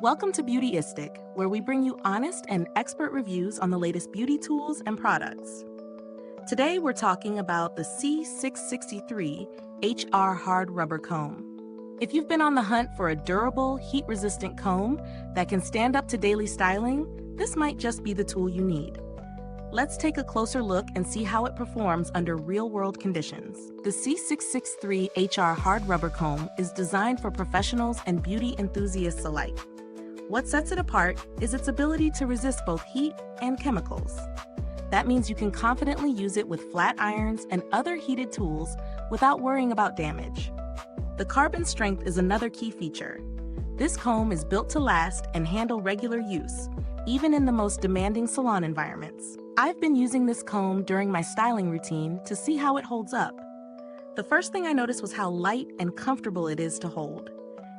Welcome to Beautyistic, where we bring you honest and expert reviews on the latest beauty tools and products. Today we're talking about the C663 HR Hard Rubber Comb. If you've been on the hunt for a durable, heat-resistant comb that can stand up to daily styling, this might just be the tool you need. Let's take a closer look and see how it performs under real-world conditions. The C663 HR Hard Rubber Comb is designed for professionals and beauty enthusiasts alike. What sets it apart is its ability to resist both heat and chemicals. That means you can confidently use it with flat irons and other heated tools without worrying about damage. The carbon strength is another key feature. This comb is built to last and handle regular use, even in the most demanding salon environments. I've been using this comb during my styling routine to see how it holds up. The first thing I noticed was how light and comfortable it is to hold.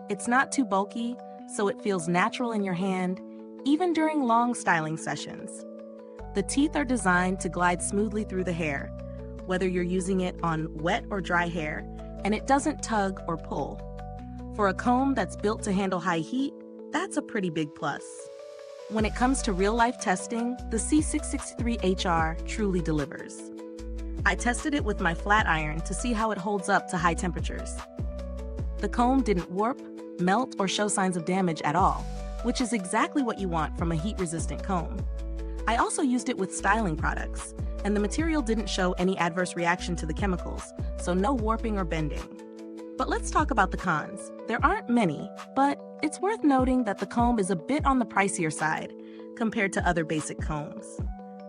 It's not too bulky, so it feels natural in your hand, even during long styling sessions. The teeth are designed to glide smoothly through the hair, whether you're using it on wet or dry hair, and it doesn't tug or pull. For a comb that's built to handle high heat, that's a pretty big plus. When it comes to real-life testing, the C663 HR truly delivers. I tested it with my flat iron to see how it holds up to high temperatures. The comb didn't warp, melt, or show signs of damage at all, which is exactly what you want from a heat-resistant comb. I also used it with styling products, and the material didn't show any adverse reaction to the chemicals, so no warping or bending. But let's talk about the cons. There aren't many, but it's worth noting that the comb is a bit on the pricier side compared to other basic combs.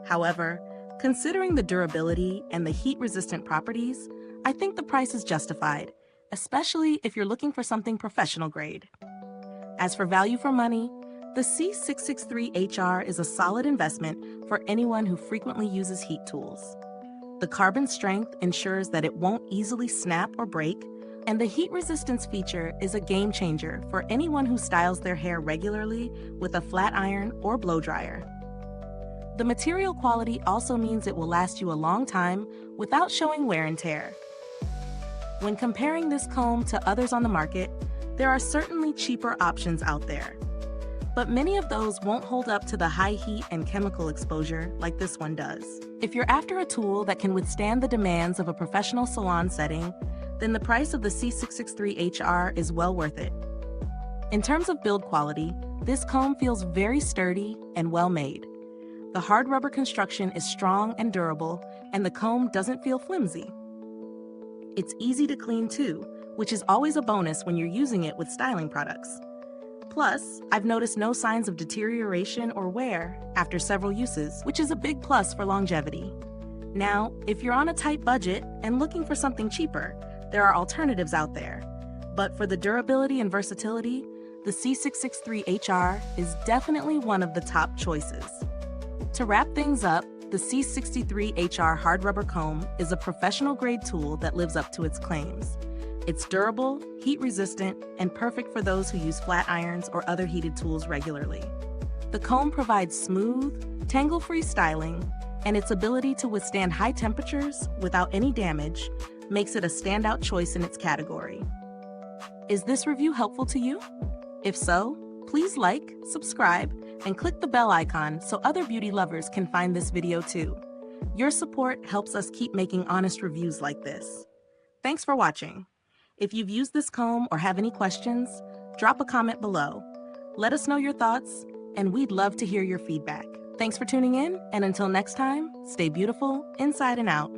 However, considering the durability and the heat-resistant properties, I think the price is justified, especially if you're looking for something professional grade. As for value for money, the C663 HR is a solid investment for anyone who frequently uses heat tools. The carbon strength ensures that it won't easily snap or break, and the heat resistance feature is a game changer for anyone who styles their hair regularly with a flat iron or blow dryer. The material quality also means it will last you a long time without showing wear and tear. When comparing this comb to others on the market, there are certainly cheaper options out there. But many of those won't hold up to the high heat and chemical exposure like this one does. If you're after a tool that can withstand the demands of a professional salon setting, then the price of the C663 HR is well worth it. In terms of build quality, this comb feels very sturdy and well made. The hard rubber construction is strong and durable, and the comb doesn't feel flimsy. It's easy to clean too, which is always a bonus when you're using it with styling products. Plus, I've noticed no signs of deterioration or wear after several uses, which is a big plus for longevity. Now, if you're on a tight budget and looking for something cheaper, there are alternatives out there. But for the durability and versatility, the C663 HR is definitely one of the top choices. To wrap things up, the C663 HR Hard Rubber Comb is a professional-grade tool that lives up to its claims. It's durable, heat-resistant, and perfect for those who use flat irons or other heated tools regularly. The comb provides smooth, tangle-free styling, and its ability to withstand high temperatures without any damage makes it a standout choice in its category. Is this review helpful to you? If so, please like, subscribe, and click the bell icon so other beauty lovers can find this video too. Your support helps us keep making honest reviews like this. Thanks for watching. If you've used this comb or have any questions, drop a comment below. Let us know your thoughts, and we'd love to hear your feedback. Thanks for tuning in, and until next time, stay beautiful inside and out.